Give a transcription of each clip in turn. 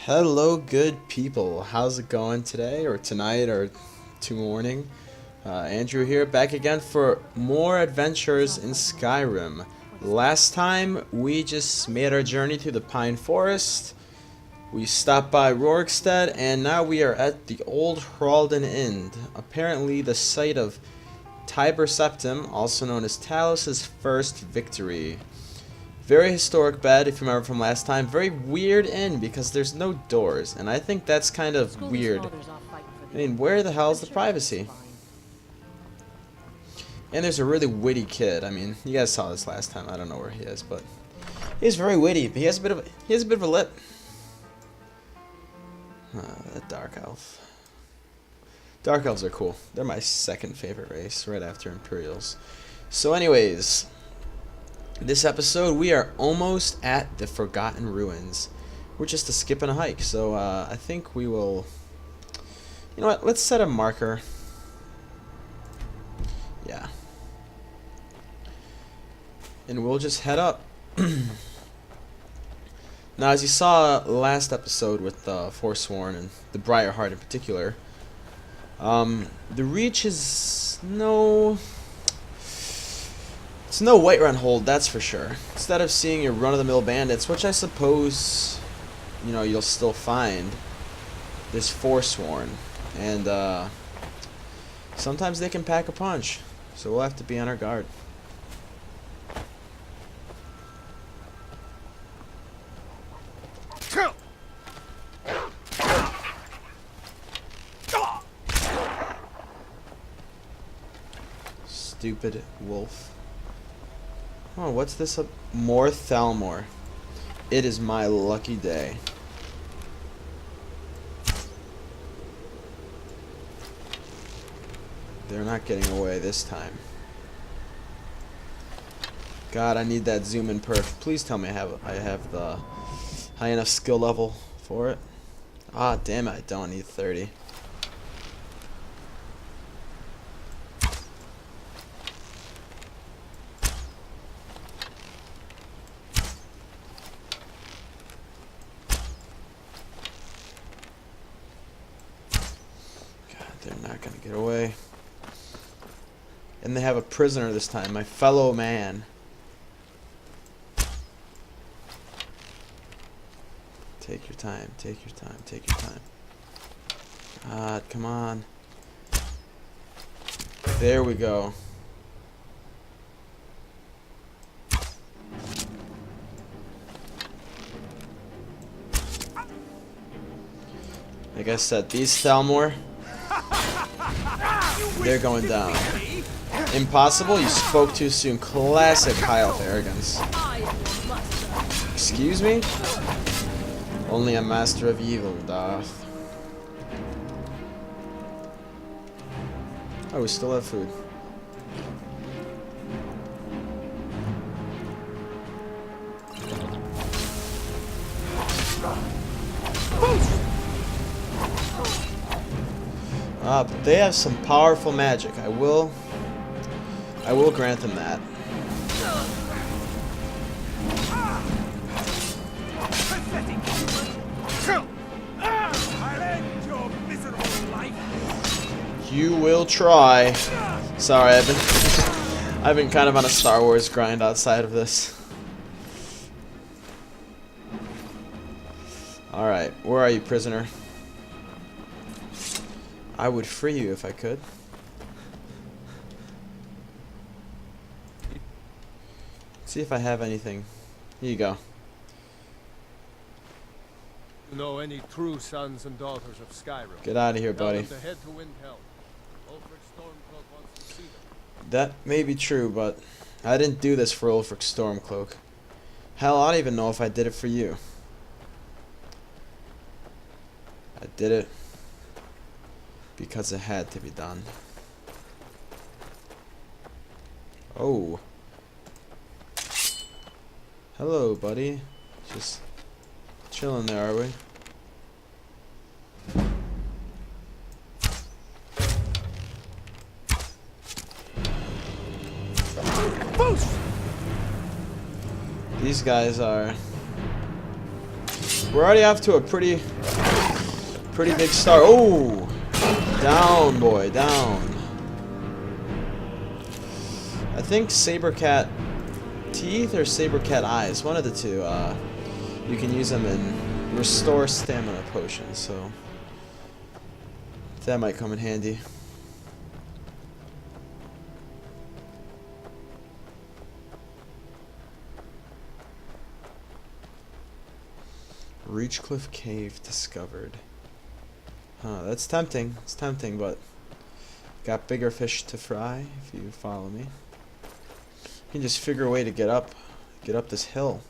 Hello, good people. How's it going today, or tonight, or morning? Andrew here, back again for more adventures in Skyrim. Last time, we just made our journey through the Pine Forest. We stopped by Rorikstead, and now we are at the Old Hralden Inn. Apparently, the site of Tiber Septim, also known as Talos's first victory. Very historic bed, if you remember from last time. Very weird inn because there's no doors, and I think that's kind of weird. I mean, where the hell is the privacy? And there's a really witty kid. I mean, you guys saw this last time. I don't know where he is, but he's very witty. But he has a bit of a lip. That dark elf. Dark elves are cool. They're my second favorite race, right after Imperials. So, anyways. This episode, we are almost at the Forgotten Ruins. We're just a skip and a hike, so I think we will... You know what, let's set a marker. Yeah. And we'll just head up. Now, as you saw last episode with Forsworn and the Briarheart in particular, the Reach is no... It's no Whiterun hold, that's for sure. Instead of seeing your run-of-the-mill bandits, which I suppose, you know, you'll still find, there's Forsworn. And, sometimes they can pack a punch. So we'll have to be on our guard. Stupid wolf. Oh, what's this? More Thalmor. It is my lucky day. They're not getting away this time. God, I need that zoom in perf. Please tell me I have the high enough skill level for it. Ah, damn it, I don't need 30. They're not gonna get away. And they have a prisoner this time, my fellow man. Take your time, take your time, take your time. God, come on. There we go. Like I said, these Thalmor, they're going down. Impossible? You spoke too soon. Classic high elf arrogance. Excuse me? Only a master of evil doth. Oh, we still have food. But they have some powerful magic. I will grant them that. You will try. Sorry, I've been kind of on a Star Wars grind outside of this. All right, where are you, prisoner? I would free you if I could. See if I have anything. Here you go. You know any true sons and daughters of Skyrim? Get out of here, buddy. Tell them to head to Windhelm. Ulfric Stormcloak wants to see them. That may be true, but I didn't do this for Ulfric Stormcloak. Hell, I don't even know if I did it for you. I did it because it had to be done. Oh. Hello, buddy. Just chilling there, are we? These guys are... We're already off to a pretty pretty big star. Oh! Down, boy, down. I think saber cat teeth or saber cat eyes, one of the two. You can use them in restore stamina potions, so that might come in handy. Reachcliff Cave discovered. Huh, that's tempting. It's tempting, but got bigger fish to fry, if you follow me. You can just figure a way to get up this hill.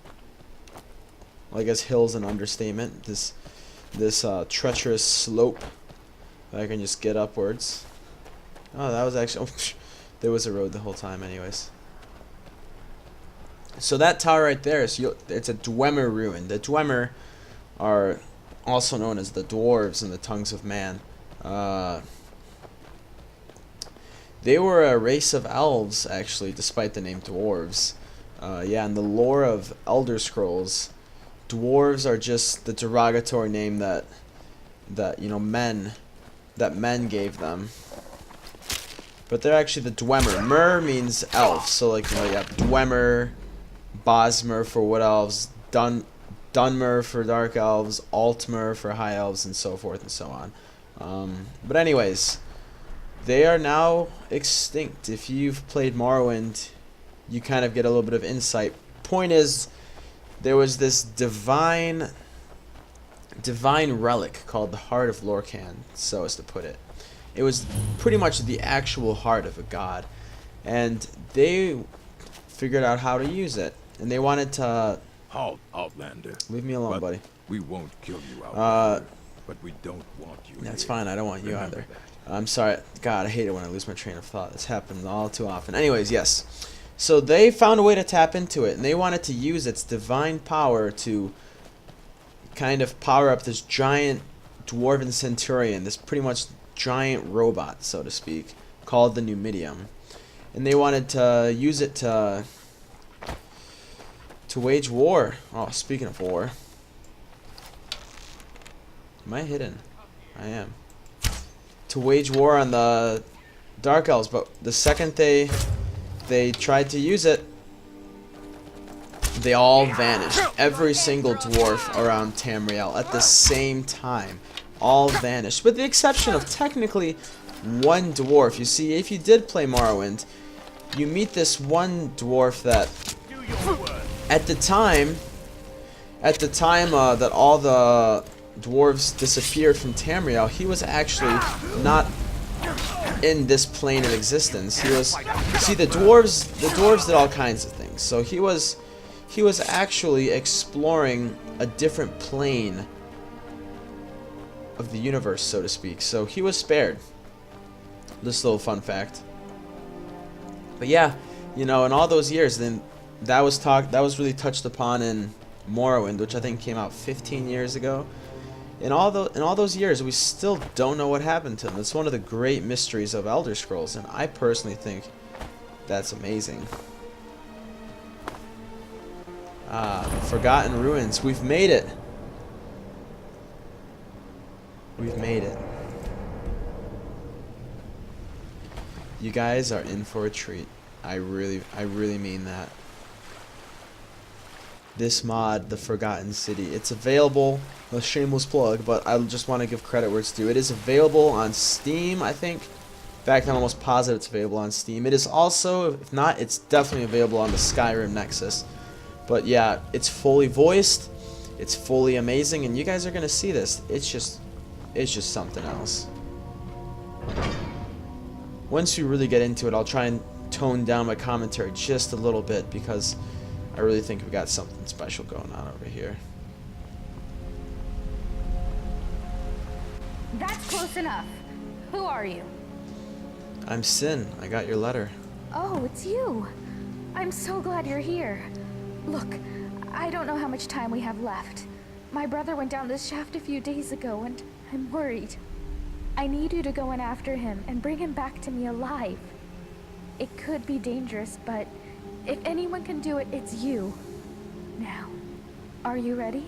Well, I guess hill's an understatement. This treacherous slope that I can just get upwards. Oh, that was actually... Oh, there was a road the whole time anyways. So that tower right there, it's a Dwemer ruin. The Dwemer are also known as the dwarves in the tongues of man. They were a race of elves, actually, despite the name dwarves. Yeah, in the lore of Elder Scrolls, dwarves are just the derogatory name that men gave them. But they're actually the Dwemer. Mer means elf, so like, you have Dwemer, Bosmer for wood elves, Dunmer for dark elves, Altmer for high elves, and so forth and so on. But anyways, they are now extinct. If you've played Morrowind, you kind of get a little bit of insight. Point is, there was this divine relic called the Heart of Lorkhan, so as to put it. It was pretty much the actual heart of a god, and they figured out how to use it, and they wanted to... Halt, Outlander. Leave me alone, buddy. We won't kill you, Outlander, but we don't want you. That's here. fine. I don't want you Remember either. that. I'm sorry. God, I hate it when I lose my train of thought. This happens all too often. Anyways, yes. So they found a way to tap into it, and they wanted to use its divine power to kind of power up this giant dwarven centurion, this pretty much giant robot, so to speak, called the Numidium. And they wanted to use it to wage war. Oh, speaking of war. Am I hidden? I am. To wage war on the Dark Elves, but the second they tried to use it, they all vanished. Every single dwarf around Tamriel at the same time. All vanished. With the exception of technically one dwarf. You see, if you did play Morrowind, you meet this one dwarf that at the time that all the dwarves disappeared from Tamriel, he was actually not in this plane of existence. He was, see, the dwarves did all kinds of things. So he was actually exploring a different plane of the universe, so to speak. So he was spared. This little fun fact. But yeah, in all those years, then that was really touched upon in Morrowind, which I think came out 15 years ago. In all those years, we still don't know what happened to him. It's one of the great mysteries of Elder Scrolls, and I personally think that's amazing. Forgotten Ruins. We've made it. We've made it. You guys are in for a treat. I really mean that. This mod, The Forgotten City, it's available. A shameless plug, but I just want to give credit where it's due. It is available on Steam, I think. In fact, I'm almost positive it's available on Steam. It is also, if not, it's definitely available on the Skyrim Nexus. But yeah, it's fully voiced. It's fully amazing, and you guys are gonna see this. It's just something else. Once you really get into it, I'll try and tone down my commentary just a little bit, because I really think we got something special going on over here. That's close enough. Who are you? I'm Sin. I got your letter. Oh, it's you. I'm so glad you're here. Look, I don't know how much time we have left. My brother went down this shaft a few days ago, and I'm worried. I need you to go in after him and bring him back to me alive. It could be dangerous, but if anyone can do it, it's you. Now, are you ready?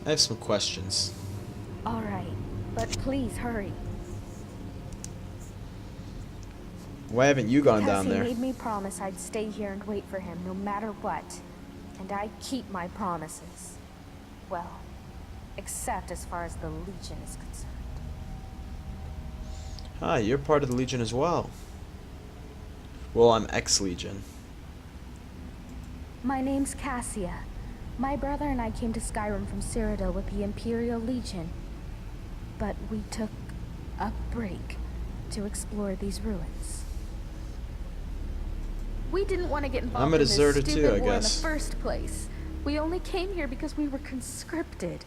I have some questions. All right, but please hurry. Why haven't you gone down Because he there? made me promise I'd stay here and wait for him no matter what. And I keep my promises. Well, except as far as the Legion is concerned. Ah, you're part of the Legion as well. Well, I'm ex-Legion. My name's Cassia. My brother and I came to Skyrim from Cyrodiil with the Imperial Legion. But we took a break to explore these ruins. We didn't want to get involved I'm a in this deserter too, stupid I war in the guess. first place. We only came here because we were conscripted.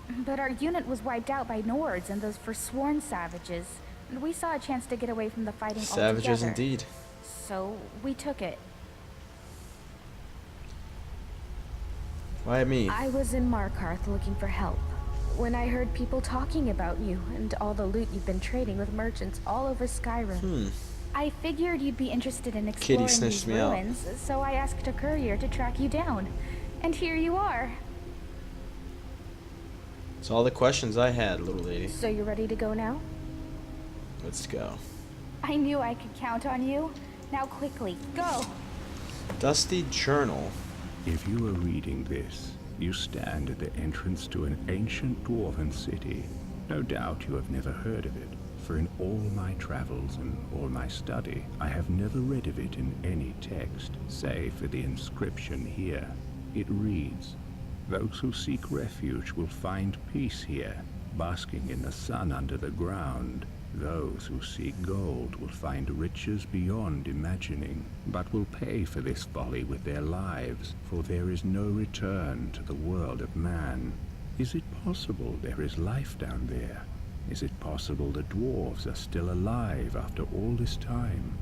But our unit was wiped out by Nords and those forsworn savages, and we saw a chance to get away from the fighting Savages altogether. indeed. So we took it. Why me? I was in Markarth looking for help when I heard people talking about you and all the loot you've been trading with merchants all over Skyrim. I figured you'd be interested in exploring these snitched me out. ruins, so I asked a courier to track you down. And here you are. That's all the questions I had, little lady. So you're ready to go now? Let's go. I knew I could count on you. Now quickly, go! Dusty Journal. If you are reading this, you stand at the entrance to an ancient dwarven city. No doubt you have never heard of it, for in all my travels and all my study, I have never read of it in any text, save for the inscription here. It reads, "Those who seek refuge will find peace here, basking in the sun under the ground. Those who seek gold will find riches beyond imagining, but will pay for this folly with their lives, for there is no return to the world of man." Is it possible there is life down there? Is it possible the dwarves are still alive after all this time?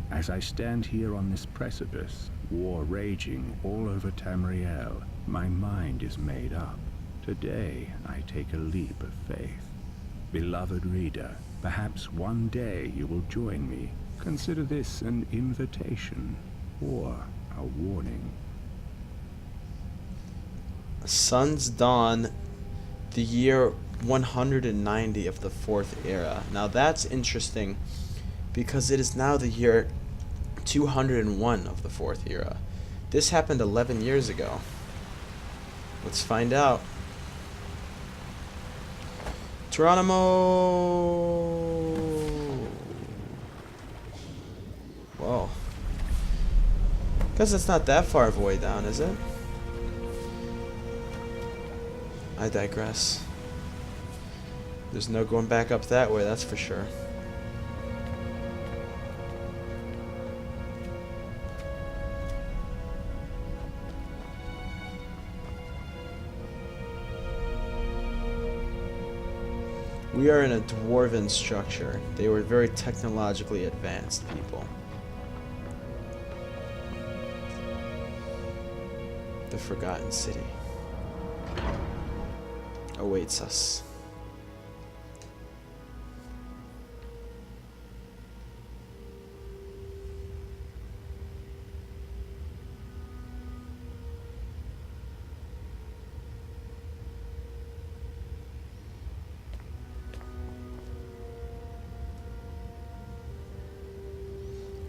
As I stand here on this precipice, war raging all over Tamriel, my mind is made up. Today I take a leap of faith. Beloved reader, perhaps one day you will join me. Consider this an invitation or a warning. Sun's Dawn, the year 190 of the Fourth Era. Now that's interesting because it is now the year 201 of the Fourth Era. This happened 11 years ago. Let's find out. Geronimo! Whoa. Guess it's not that far of a way down, is it? I digress. There's no going back up that way, that's for sure. We are in a dwarven structure. They were very technologically advanced people. The Forgotten City awaits us.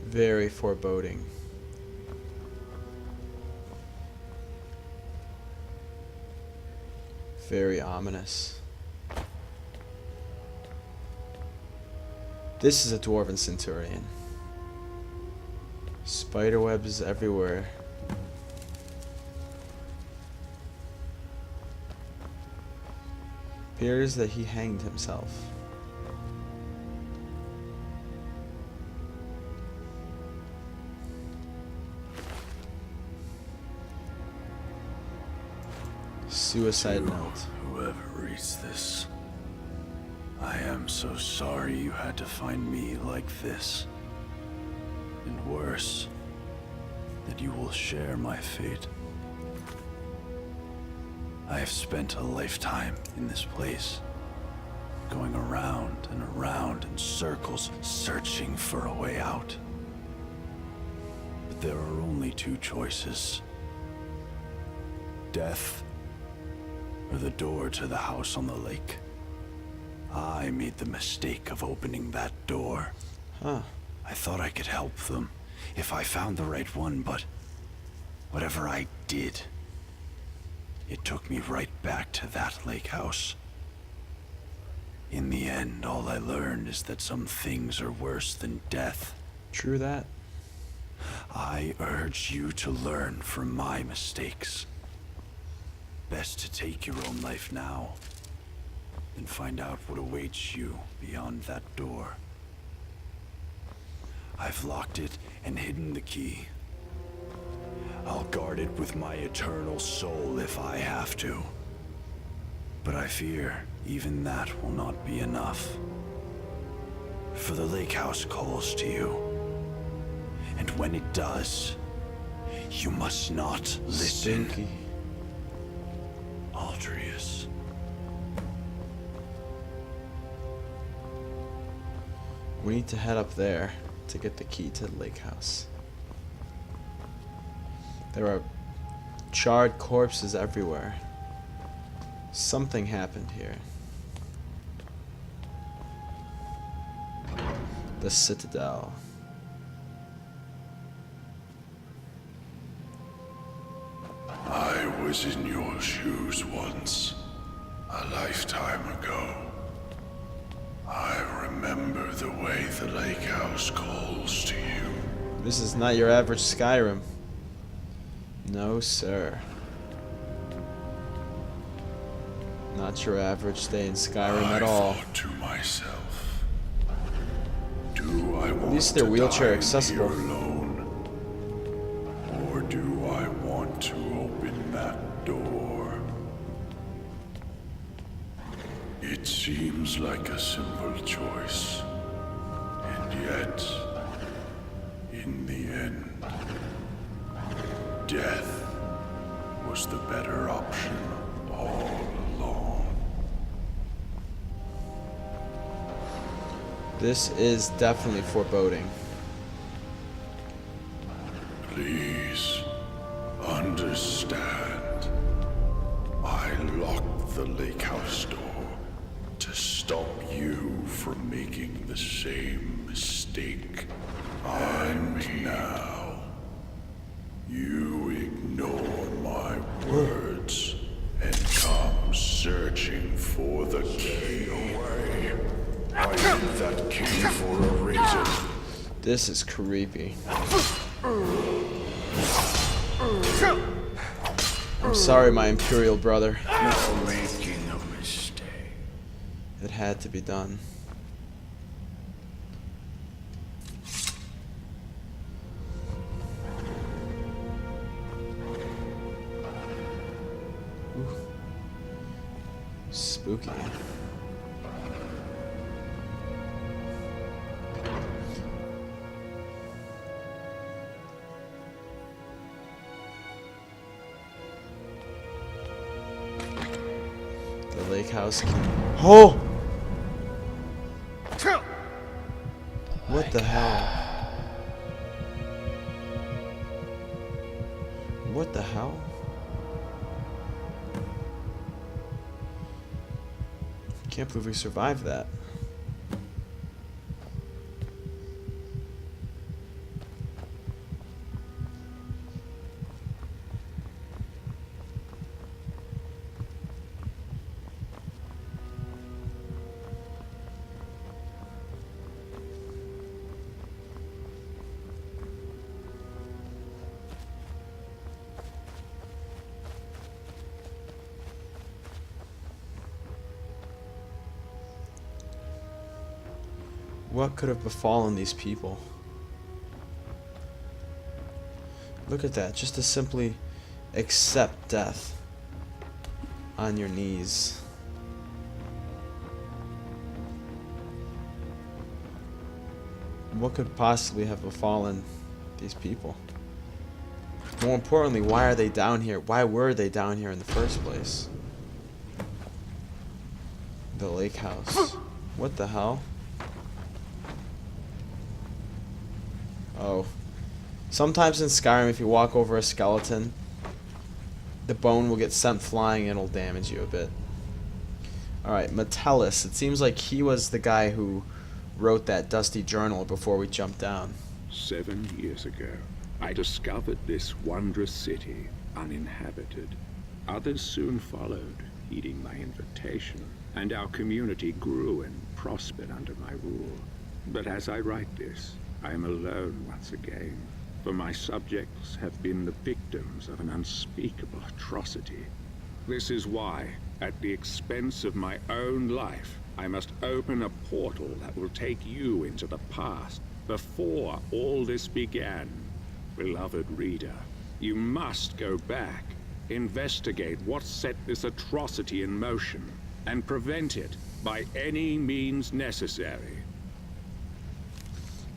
Very foreboding. Very ominous. This is a dwarven centurion. Spiderwebs everywhere. Appears that he hanged himself. Suicide note. Whoever reads this, I am so sorry you had to find me like this. And worse, that you will share my fate. I have spent a lifetime in this place, going around and around in circles, searching for a way out. But there are only two choices: death or the door to the house on the lake. I made the mistake of opening that door. Huh. I thought I could help them if I found the right one, but whatever I did, it took me right back to that lake house. In the end, all I learned is that some things are worse than death. True that. I urge you to learn from my mistakes. Best to take your own life now, than find out what awaits you beyond that door. I've locked it and hidden the key. I'll guard it with my eternal soul if I have to. But I fear even that will not be enough. For the lake house calls to you. And when it does, you must not listen. Stinky. Aldrius. We need to head up there to get the key to the lake house. There are charred corpses everywhere. Something happened here. The Citadel. I was in your shoes once, a lifetime ago. I remember the way the lake house calls to you. This is not your average Skyrim. No, sir. Not your average day in Skyrim at all. I thought to myself, do I want least they're to wheelchair die accessible. here alone, or do I want to open that door? It seems like a simple choice, and yet, in the end, death was the better option all along. This is definitely foreboding. Please understand. I locked the lake house door to stop you from making the same mistake. And now, you ignore my words and come searching for the key. Away. I need that key for a reason. This is creepy. I'm sorry, my Imperial brother. You're making a mistake. It had to be done. Ooh. Spooky. The lake house key. Oh! What the hell? What the hell? Can't believe we survived that. What could have befallen these people? Look at that, just to simply accept death on your knees. What could possibly have befallen these people? More importantly, why are they down here? Why were they down here in the first place? The lake house. What the hell? Oh. Sometimes in Skyrim, if you walk over a skeleton, the bone will get sent flying and it'll damage you a bit. Alright, Metellus. It seems like he was the guy who wrote that dusty journal before we jumped down. 7 years ago, I discovered this wondrous city uninhabited. Others soon followed, heeding my invitation, and our community grew and prospered under my rule. But as I write this, I am alone once again, for my subjects have been the victims of an unspeakable atrocity. This is why, at the expense of my own life, I must open a portal that will take you into the past, before all this began. Beloved reader, you must go back, investigate what set this atrocity in motion, and prevent it by any means necessary.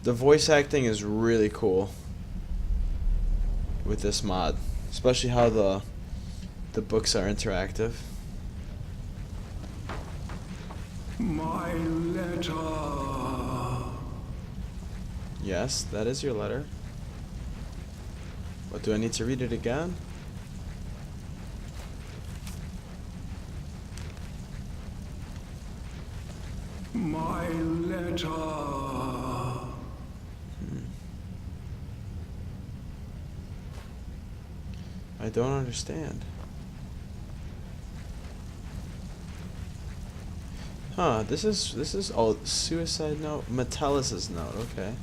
The voice acting is really cool with this mod, especially how the books are interactive. My letter. Yes, that is your letter. What, do I need to read it again? My letter. I don't understand. Huh, this is oh, suicide note? Metellus's note, okay.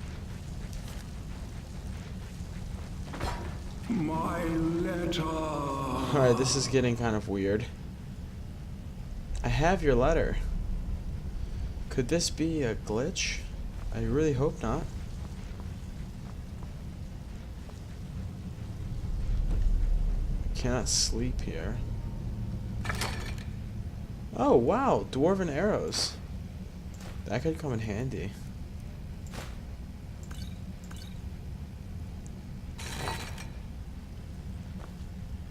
My letter. Alright, this is getting kind of weird. I have your letter. Could this be a glitch? I really hope not. I cannot sleep here. Oh wow, dwarven arrows. That could come in handy.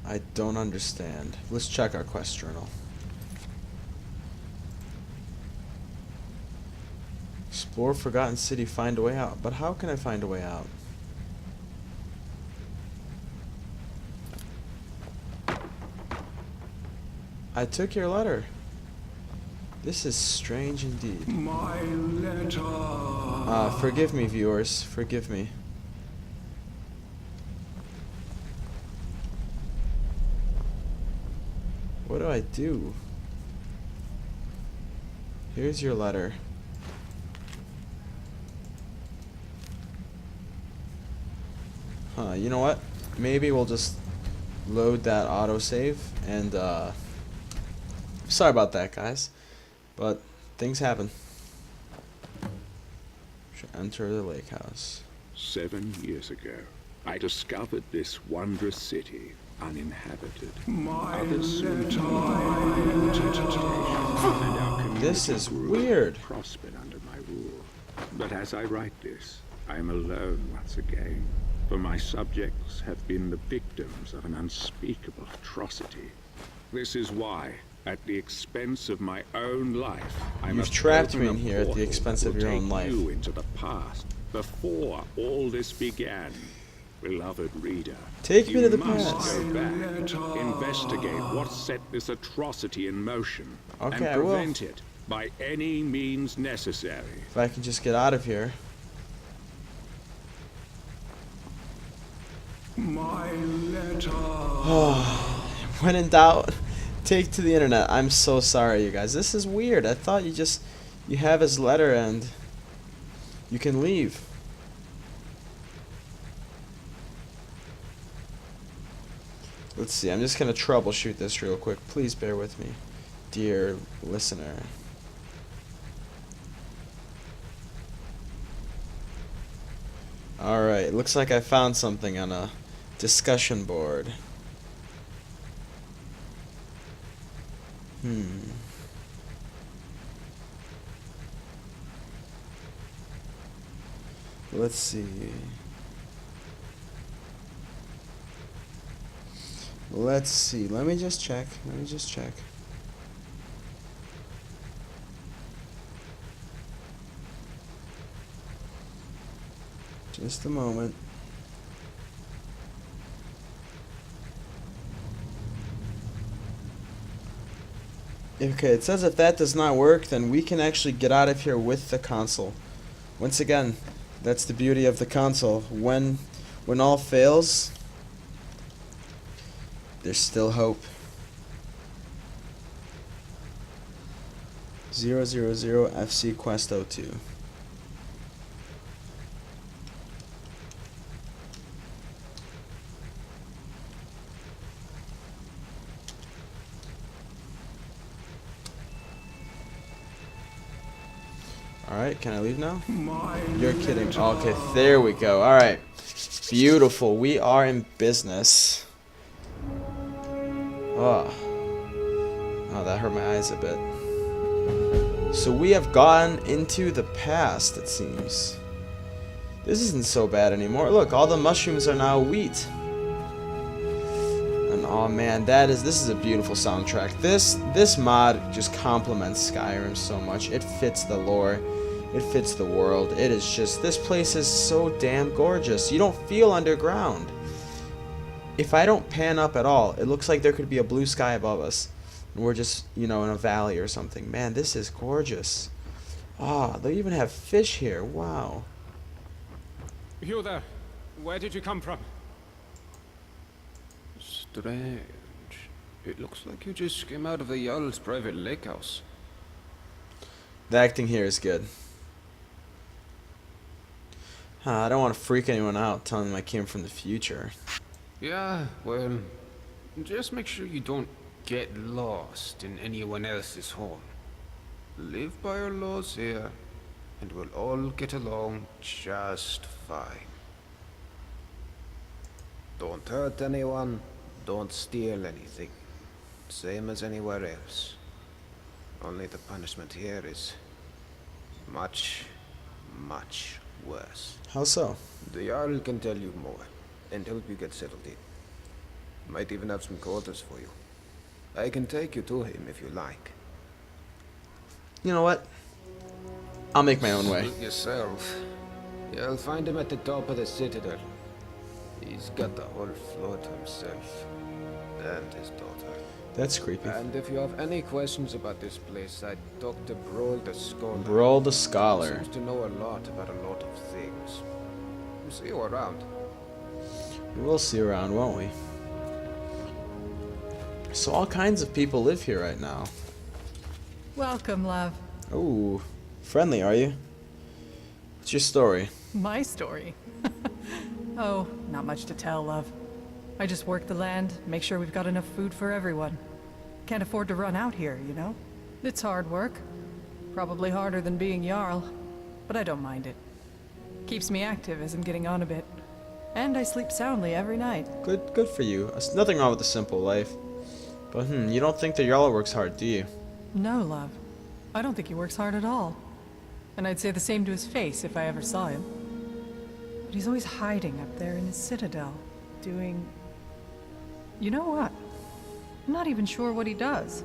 I don't understand. Let's check our quest journal. Explore Forgotten City, find a way out. But how can I find a way out? I took your letter. This is strange indeed. My letter. Forgive me, viewers. Forgive me. What do I do? Here's your letter. Huh, you know what? Maybe we'll just load that autosave and sorry about that, guys. But things happen. Should enter the lake house. 7 years ago, I discovered this wondrous city uninhabited. Others soon This is weird. Prospered under my rule. But as I write this, I am alone once again, for my subjects have been the victims of an unspeakable atrocity. This is why, at the expense of my own life, I must trapped me open in a here at the portal expense that of will your own take life. you into the past, before all this began. Beloved reader, Take me you to the must past. go back, investigate what set this atrocity in motion, Okay, I and will. prevent it by any means necessary. If I can just get out of here. My letter. When in doubt, take to the internet. I'm so sorry, you guys. This is weird. I thought you have his letter and you can leave. Let's see. I'm just gonna troubleshoot this real quick. Please bear with me, dear listener. Alright, looks like I found something on a discussion board. Let's see. Let's see. Let me just check. Just a moment. Okay, it says if that does not work, then we can actually get out of here with the console. Once again, that's the beauty of the console. When all fails, there's still hope. 000 FC Quest 02. Alright, can I leave now? You're kidding. Okay, there we go. Alright. Beautiful. We are in business. Oh. Oh, that hurt my eyes a bit. So we have gone into the past, it seems. This isn't so bad anymore. Look, all the mushrooms are now wheat. And oh man, this is a beautiful soundtrack. This mod just complements Skyrim so much. It fits the lore. It fits the world. It is just, this place is so damn gorgeous. You don't feel underground. If I don't pan up at all, it looks like there could be a blue sky above us. And we're just, you know, in a valley or something. Man, this is gorgeous. Ah, they even have fish here. Wow. You there. Where did you come from? Strange. It looks like you just came out of the Jarl's private lake house. The acting here is good. I don't want to freak anyone out telling them I came from the future. Yeah, well, just make sure you don't get lost in anyone else's home. Live by our laws here, and we'll all get along just fine. Don't hurt anyone, don't steal anything. Same as anywhere else. Only the punishment here is much, much worse. How so? The Jarl can tell you more, and help you get settled in. Might even have some quarters for you. I can take you to him if you like. You know what? I'll make my own way. Suit yourself. You'll find him at the top of the citadel. He's got the whole floor to himself. And his daughter. That's creepy. And if you have any questions about this place, I'd talk to Brawl the Scholar. Brawl the Scholar. Seems to know a lot about a lot of things. See you around. We'll see around, won't we? So all kinds of people live here right now. Welcome, love. Ooh, friendly, are you? What's your story? My story. Oh, not much to tell, love. I just work the land, make sure we've got enough food for everyone. Can't afford to run out here, you know? It's hard work. Probably harder than being Jarl, but I don't mind it. Keeps me active as I'm getting on a bit. And I sleep soundly every night. Good for you. There's nothing wrong with a simple life. But you don't think the Jarl works hard, do you? No, love. I don't think he works hard at all. And I'd say the same to his face if I ever saw him. But he's always hiding up there in his citadel, doing... You know what? I'm not even sure what he does.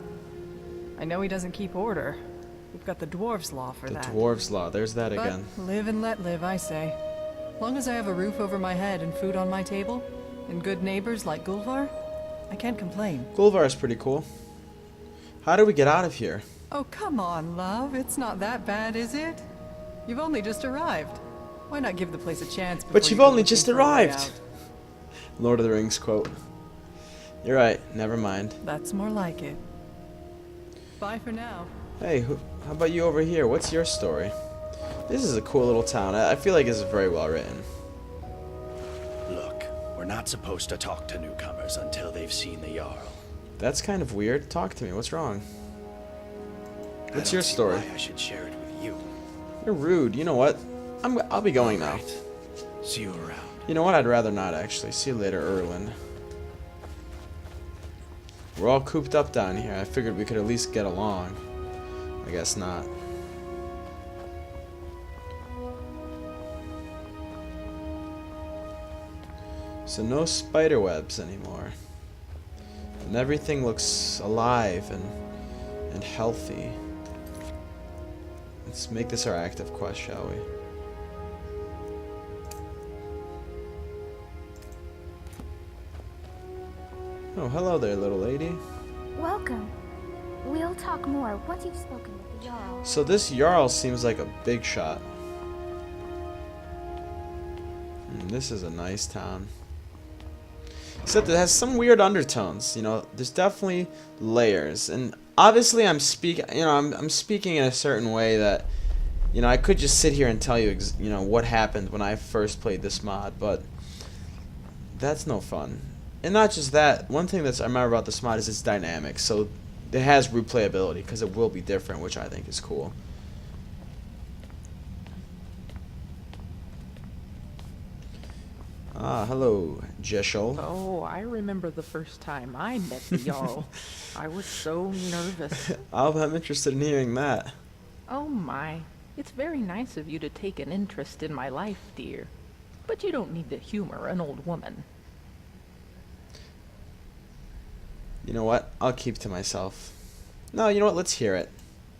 I know he doesn't keep order. We've got the Dwarves Law for that. The Dwarves Law, there's that But again. live and let live, I say. Long as I have a roof over my head and food on my table, and good neighbors like Gulvar, I can't complain. Gulvar is pretty cool. How do we get out of here? Oh, come on, love. It's not that bad, is it? You've only just arrived. Why not give the place a chance before But you you've go only looking just for a way arrived. out? Lord of the Rings quote. You're right, never mind. That's more like it. Bye for now. Hey, how about you over here? What's your story? This is a cool little town. I feel like it's very well written. Look, we're not supposed to talk to newcomers until they've seen the Jarl. That's kind of weird. Talk to me. What's wrong? I What's don't your see story? why I should share it with you. You're rude. You know what? I'll be going now. Right. See you around. You know what? I'd rather not, actually. See you later, Erwin. We're all cooped up down here. I figured we could at least get along. I guess not. So no spider webs anymore. And everything looks alive and healthy. Let's make this our active quest, shall we? Oh, hello there, little lady. Welcome. We'll talk more once you've spoken with the Jarl. So this Jarl seems like a big shot. This is a nice town. Except it has some weird undertones. You know, there's definitely layers, and obviously I'm speaking in a certain way that, you know, I could just sit here and tell you, you know, what happened when I first played this mod, but that's no fun. And not just that, one thing that's I remember about this mod is it's dynamic, so it has replayability because it will be different, which I think is cool. Ah, hello, Jeshol. Oh, I remember the first time I met the Jarl. I was so nervous. I'm interested in hearing that. Oh my. It's very nice of you to take an interest in my life, dear. But you don't need to humor an old woman. You know what? I'll keep to myself. No, you know what? Let's hear it.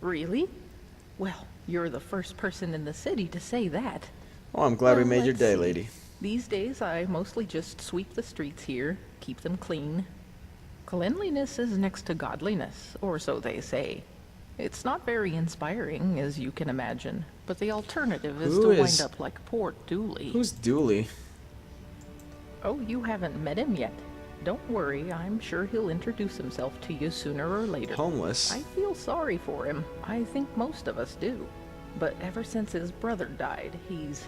Really? Well, you're the first person in the city to say that. Oh, I'm glad we Well, made your let's day, see. lady. These days, I mostly just sweep the streets here, keep them clean. Cleanliness is next to godliness, or so they say. It's not very inspiring, as you can imagine, but the alternative is to wind up like poor Dooley. Who's Dooley? Oh, you haven't met him yet. Don't worry, I'm sure he'll introduce himself to you sooner or later. Homeless? I feel sorry for him. I think most of us do. But ever since his brother died, he's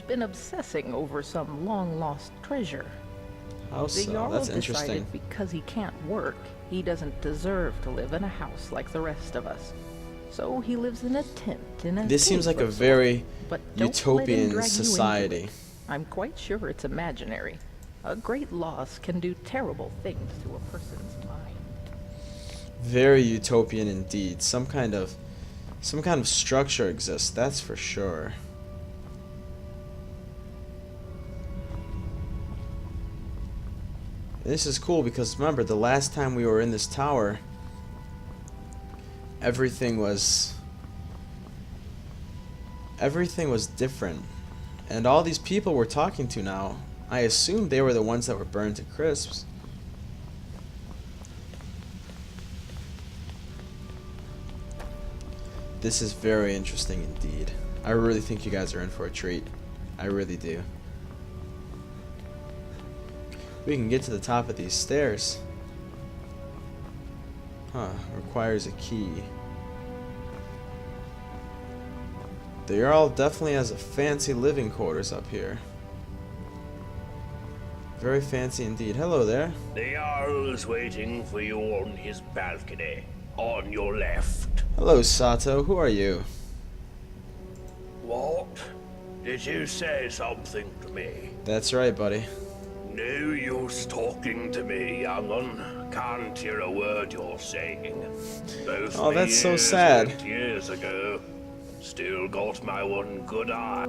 been obsessing over some long-lost treasure. How The so? Jarl That's interesting. decided because he can't work, he doesn't deserve to live in a house like the rest of us. So he lives in a tent in a This seems cave like a of very sorts. But don't let him utopian drag you into society. it. I'm quite sure it's imaginary. A great loss can do terrible things to a person's mind. Very utopian indeed. Some kind of structure exists, that's for sure. This is cool because remember the last time we were in this tower, everything was different. And all these people we're talking to now, I assume they were the ones that were burned to crisps. This is very interesting indeed. I really think you guys are in for a treat. I really do. We can get to the top of these stairs. Huh, requires a key. The Jarl definitely has a fancy living quarters up here. Very fancy indeed. Hello there. The Jarl's waiting for you on his balcony, on your left. Hello, Sato. Who are you? What? Did you say something to me? That's right, buddy. No use talking to me, young'un. Can't hear a word you're saying. Both Oh, that's so years sad. went years ago. Still got my one good eye.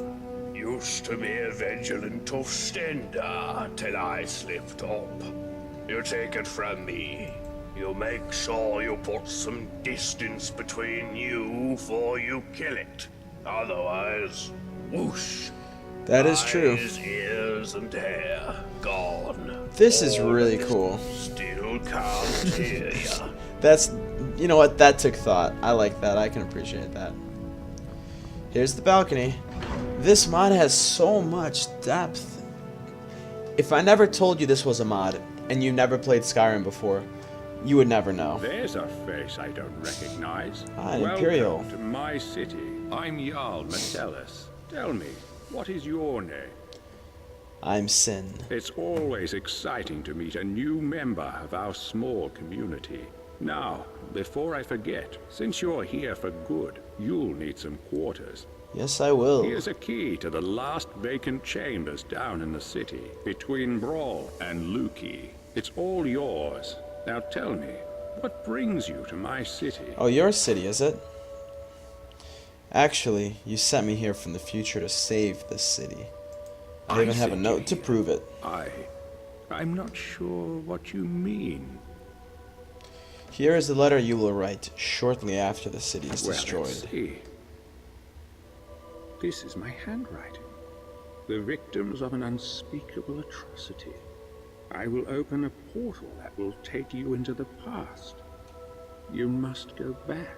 Used to be a vigilant offender till I slipped up. You take it from me. You make sure you put some distance between you before you kill it. Otherwise, whoosh. That is true. Eyes, ears, and hair gone. This is All really of cool. Still can't hear ya. That's, you know what, that took thought. I like that. I can appreciate that. Here's the balcony. This mod has so much depth. If I never told you this was a mod, and you never played Skyrim before, you would never know. There's a face I don't recognize. Ah, an Welcome Imperial. to my city. I'm Jarl Metellus. Tell me, what is your name? I'm Sin. It's always exciting to meet a new member of our small community. Now, before I forget, since you're here for good, you'll need some quarters. Yes, I will. Here's a key to the last vacant chambers down in the city, between Brawl and Luki. It's all yours. Now tell me, what brings you to my city? Oh, your city, is it? Actually, you sent me here from the future to save this city. I even have a sent note you to here. prove it. I'm not sure what you mean. Here is the letter you will write shortly after the city is Well, destroyed. let's see. This is my handwriting. The victims of an unspeakable atrocity. I will open a portal that will take you into the past. You must go back.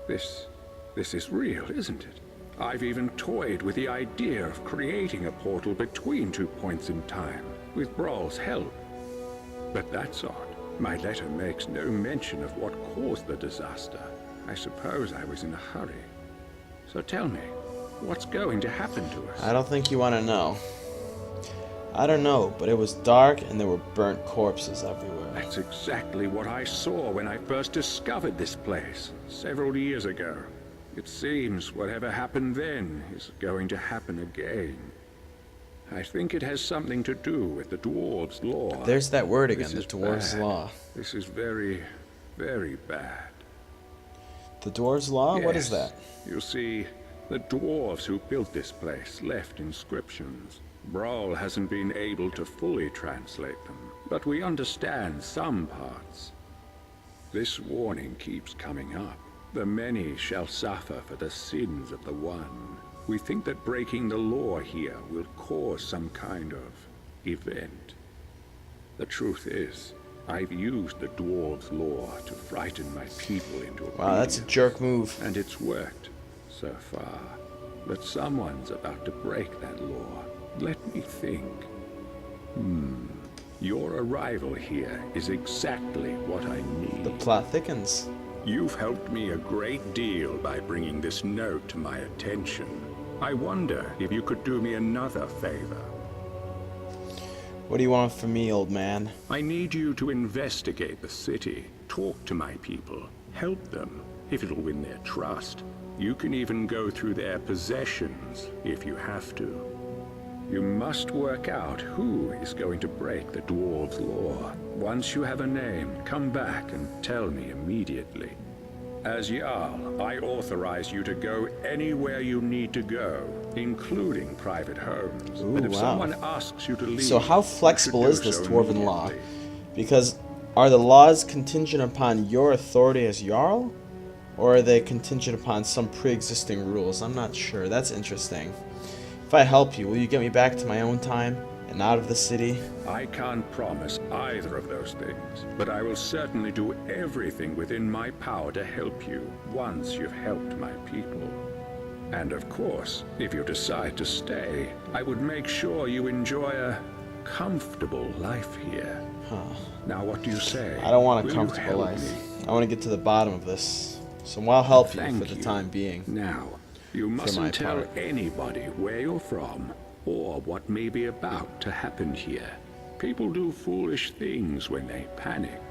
This is real, isn't it? I've even toyed with the idea of creating a portal between 2 points in time, with Brawl's help. But that's odd. My letter makes no mention of what caused the disaster. I suppose I was in a hurry. So tell me, what's going to happen to us? I don't think you want to know. I don't know, but it was dark and there were burnt corpses everywhere. That's exactly what I saw when I first discovered this place, several years ago. It seems whatever happened then is going to happen again. I think it has something to do with the Dwarves Law. There's that word again, This the is Dwarves bad. Law. This is very, very bad. The Dwarves Law? What is Yes. that? You see, the dwarves who built this place left inscriptions. Brawl hasn't been able to fully translate them, but we understand some parts. This warning keeps coming up. The many shall suffer for the sins of the one. We think that breaking the law here will cause some kind of event. The truth is, I've used the Dwarves Law to frighten my people into obedience. Wow, that's a jerk move. And it's worked so far. But someone's about to break that law. Let me think. Your arrival here is exactly what I need. The plot thickens. You've helped me a great deal by bringing this note to my attention. I wonder if you could do me another favor. What do you want from me, old man? I need you to investigate the city, talk to my people, help them, if it'll win their trust. You can even go through their possessions, if you have to. You must work out who is going to break the Dwarves' Law. Once you have a name, come back and tell me immediately. As Jarl, I authorize you to go anywhere you need to go, including private homes. Ooh, but if wow. someone asks you to leave, So how you flexible should is do this so Dwarven law? immediately. Because are the laws contingent upon your authority as Jarl? Or are they contingent upon some pre-existing rules? I'm not sure. That's interesting. If I help you, will you get me back to my own time and out of the city? I can't promise either of those things, but I will certainly do everything within my power to help you once you've helped my people. And of course, if you decide to stay, I would make sure you enjoy a comfortable life here. Now what do you say? I don't want a Will you comfortable help life. me? I want to get to the bottom of this. So I'll help you Thank for the you. time being. Now, you my mustn't tell part. anybody where you're from or what may be about to happen here. People do foolish things when they panic.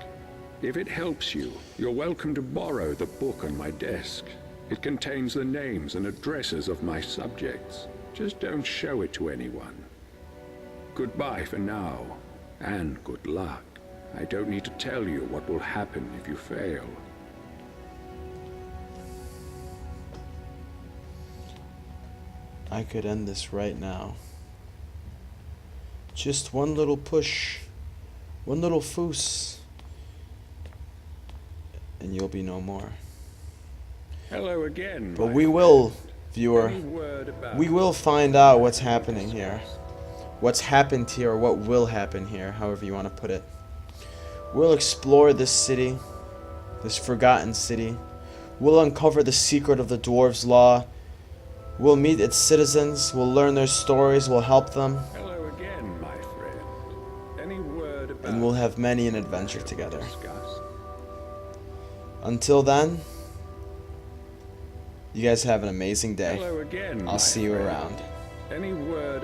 If it helps you, you're welcome to borrow the book on my desk. It contains the names and addresses of my subjects. Just don't show it to anyone. Goodbye for now, and good luck. I don't need to tell you what will happen if you fail. I could end this right now. Just one little push. One little foos. And you'll be no more. Hello again. But my we will, friend. viewer, Any word about we will find out what's happening here. What's happened here, or what will happen here, however you want to put it. We'll explore this city, this forgotten city. We'll uncover the secret of the Dwarves' Law. We'll meet its citizens, we'll learn their stories, we'll help them, Hello again, my friend. Any word about and we'll have many an adventure together. discuss? Until then, you guys have an amazing day. Hello again, my I'll see you friend. around. Any word